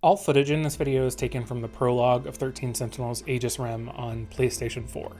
All footage in this video is taken from the prologue of 13 Sentinels Aegis Rim on PlayStation 4.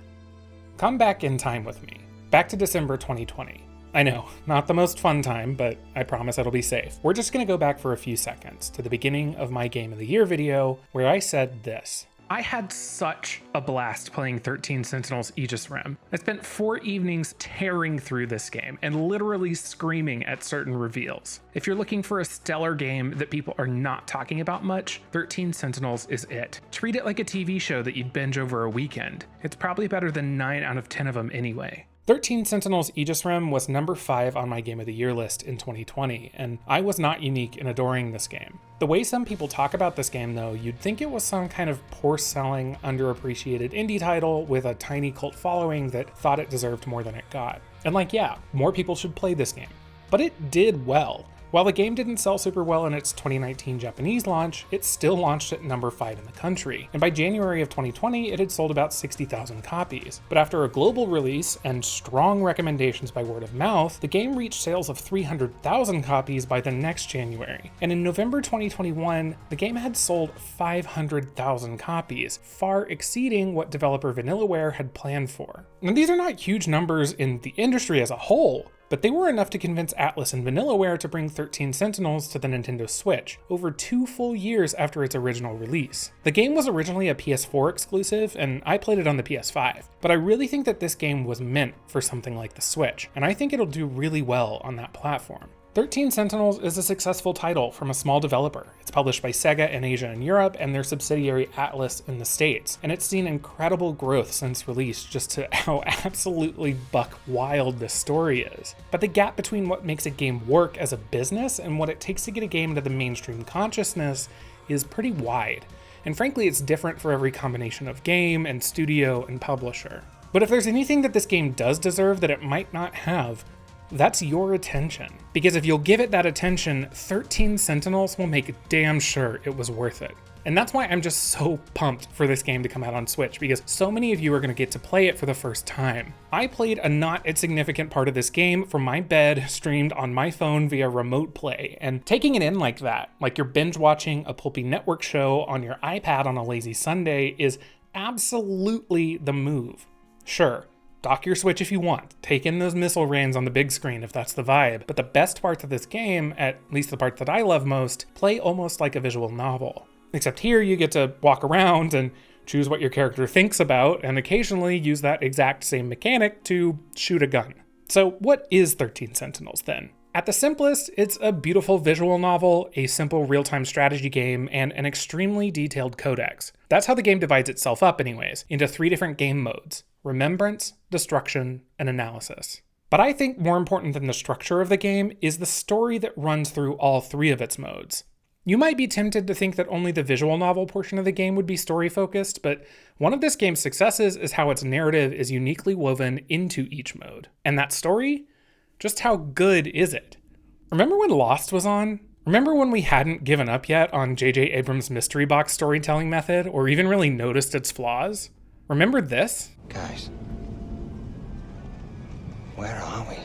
Come back in time with me, back to December 2020. I know, not the most fun time, but I promise it'll be safe. We're just gonna go back for a few seconds to the beginning of my Game of the Year video where I said this. I had such a blast playing 13 Sentinels Aegis Rim. I spent 4 evenings tearing through this game and literally screaming at certain reveals. If you're looking for a stellar game that people are not talking about much, 13 Sentinels is it. Treat it like a TV show that you'd binge over a weekend. It's probably better than 9 out of 10 of them anyway. 13 Sentinels Aegis Rim was number 5 on my Game of the Year list in 2020, and I was not unique in adoring this game. The way some people talk about this game though, you'd think it was some kind of poor-selling, underappreciated indie title with a tiny cult following that thought it deserved more than it got. And yeah, more people should play this game. But it did well. While the game didn't sell super well in its 2019 Japanese launch, it still launched at number 5 in the country, and by January of 2020 it had sold about 60,000 copies. But after a global release and strong recommendations by word of mouth, the game reached sales of 300,000 copies by the next January, and in November 2021, the game had sold 500,000 copies, far exceeding what developer Vanillaware had planned for. Now these are not huge numbers in the industry as a whole, but they were enough to convince Atlus and Vanillaware to bring 13 Sentinels to the Nintendo Switch, over 2 full years after its original release. The game was originally a PS4 exclusive, and I played it on the PS5, but I really think that this game was meant for something like the Switch, and I think it'll do really well on that platform. 13 Sentinels is a successful title from a small developer. It's published by Sega in Asia and Europe and their subsidiary Atlus in the States, and it's seen incredible growth since release just to how absolutely buck wild this story is. But the gap between what makes a game work as a business and what it takes to get a game into the mainstream consciousness is pretty wide. And frankly, it's different for every combination of game and studio and publisher. But if there's anything that this game does deserve that it might not have, that's your attention. Because if you'll give it that attention, 13 Sentinels will make damn sure it was worth it. And that's why I'm just so pumped for this game to come out on Switch, because so many of you are going to get to play it for the first time. I played a not insignificant part of this game from my bed, streamed on my phone via remote play, and taking it in like that, like you're binge watching a pulpy network show on your iPad on a lazy Sunday, is absolutely the move. Sure, dock your Switch if you want, take in those missile rains on the big screen if that's the vibe, but the best parts of this game, at least the part that I love most, play almost like a visual novel. Except here you get to walk around and choose what your character thinks about, and occasionally use that exact same mechanic to shoot a gun. So what is 13 Sentinels then? At the simplest, it's a beautiful visual novel, a simple real-time strategy game, and an extremely detailed codex. That's how the game divides itself up anyways, into 3 different game modes: Remembrance, Destruction, and Analysis. But I think more important than the structure of the game is the story that runs through all 3 of its modes. You might be tempted to think that only the visual novel portion of the game would be story-focused, but one of this game's successes is how its narrative is uniquely woven into each mode. And that story? Just how good is it? Remember when Lost was on? Remember when we hadn't given up yet on J.J. Abrams' mystery box storytelling method, or even really noticed its flaws? Remember this? Guys, where are we?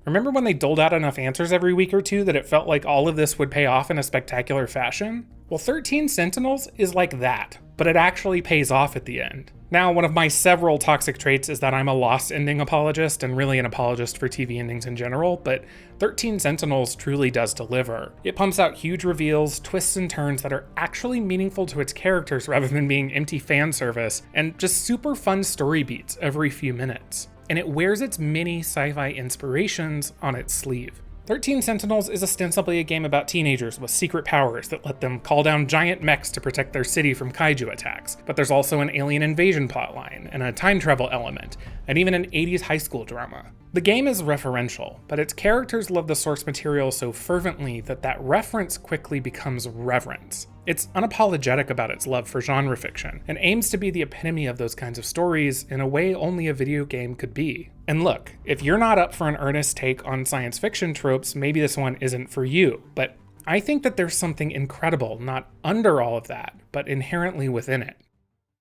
Remember when they doled out enough answers every week or two that it felt like all of this would pay off in a spectacular fashion? Well, 13 Sentinels is like that, but it actually pays off at the end. Now, one of my several toxic traits is that I'm a lost ending apologist and really an apologist for TV endings in general, but 13 Sentinels truly does deliver. It pumps out huge reveals, twists and turns that are actually meaningful to its characters rather than being empty fan service, and just super fun story beats every few minutes. And it wears its many sci-fi inspirations on its sleeve. 13 Sentinels is ostensibly a game about teenagers with secret powers that let them call down giant mechs to protect their city from kaiju attacks. But there's also an alien invasion plotline, and a time travel element, and even an 80s high school drama. The game is referential, but its characters love the source material so fervently that that reference quickly becomes reverence. It's unapologetic about its love for genre fiction, and aims to be the epitome of those kinds of stories in a way only a video game could be. And look, if you're not up for an earnest take on science fiction tropes, maybe this one isn't for you, but I think that there's something incredible, not under all of that, but inherently within it.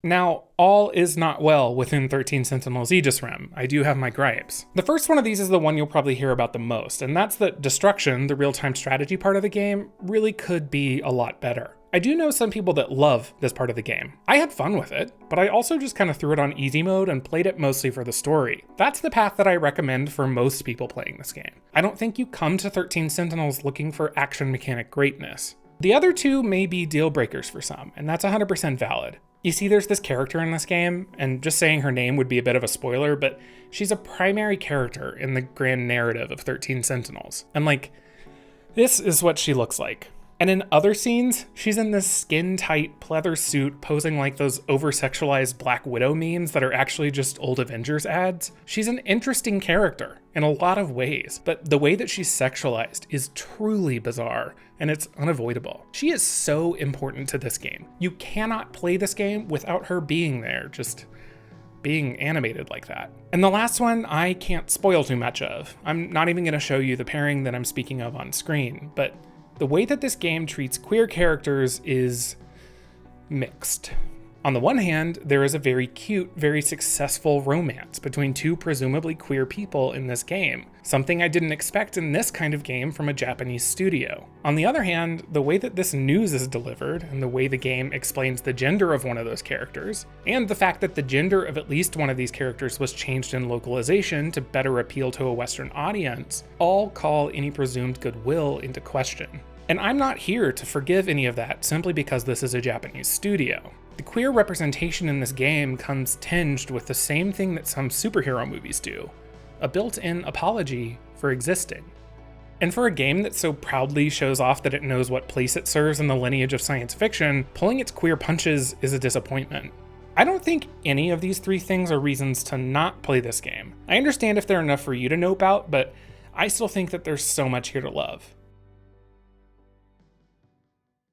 Now, all is not well within 13 Sentinels Aegis Rim. I do have my gripes. The first one of these is the one you'll probably hear about the most, and that's that Destruction, the real-time strategy part of the game, really could be a lot better. I do know some people that love this part of the game. I had fun with it, but I also just kind of threw it on easy mode and played it mostly for the story. That's the path that I recommend for most people playing this game. I don't think you come to 13 Sentinels looking for action mechanic greatness. The other two may be deal breakers for some, and that's 100% valid. You see, there's this character in this game, and just saying her name would be a bit of a spoiler, but she's a primary character in the grand narrative of 13 Sentinels. And like, this is what she looks like. And in other scenes, she's in this skin-tight pleather suit posing like those over-sexualized Black Widow memes that are actually just old Avengers ads. She's an interesting character in a lot of ways, but the way that she's sexualized is truly bizarre, and it's unavoidable. She is so important to this game. You cannot play this game without her being there, just being animated like that. And the last one, I can't spoil too much of. I'm not even gonna show you the pairing that I'm speaking of on screen, but the way that this game treats queer characters is mixed. On the one hand, there is a very cute, very successful romance between two presumably queer people in this game, something I didn't expect in this kind of game from a Japanese studio. On the other hand, the way that this news is delivered, and the way the game explains the gender of one of those characters, and the fact that the gender of at least one of these characters was changed in localization to better appeal to a Western audience, all call any presumed goodwill into question. And I'm not here to forgive any of that simply because this is a Japanese studio. The queer representation in this game comes tinged with the same thing that some superhero movies do, a built-in apology for existing. And for a game that so proudly shows off that it knows what place it serves in the lineage of science fiction, pulling its queer punches is a disappointment. I don't think any of these three things are reasons to not play this game. I understand if they're enough for you to know about, but I still think that there's so much here to love.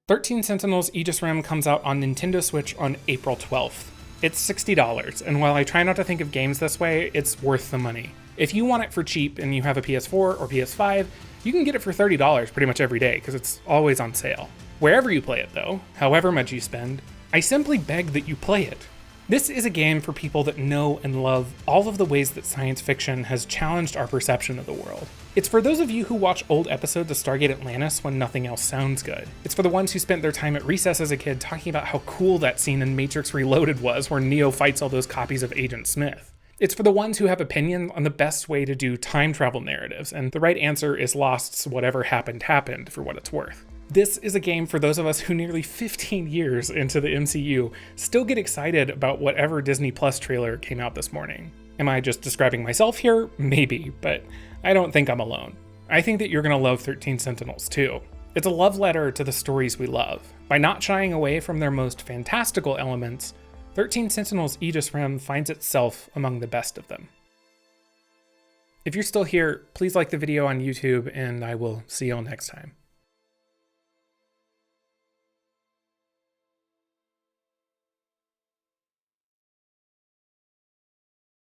13 Sentinels Aegis Rim comes out on Nintendo Switch on April 12th. It's $60, and while I try not to think of games this way, it's worth the money. If you want it for cheap and you have a PS4 or PS5, you can get it for $30 pretty much every day because it's always on sale. Wherever you play it though, however much you spend, I simply beg that you play it. This is a game for people that know and love all of the ways that science fiction has challenged our perception of the world. It's for those of you who watch old episodes of Stargate Atlantis when nothing else sounds good. It's for the ones who spent their time at recess as a kid talking about how cool that scene in Matrix Reloaded was where Neo fights all those copies of Agent Smith. It's for the ones who have opinions on the best way to do time travel narratives, and the right answer is Lost's whatever happened happened for what it's worth. This is a game for those of us who nearly 15 years into the MCU still get excited about whatever Disney Plus trailer came out this morning. Am I just describing myself here? Maybe, but I don't think I'm alone. I think that you're gonna love 13 Sentinels too. It's a love letter to the stories we love. By not shying away from their most fantastical elements, 13 Sentinels Aegis Rim finds itself among the best of them. If you're still here, please like the video on YouTube, and I will see you all next time.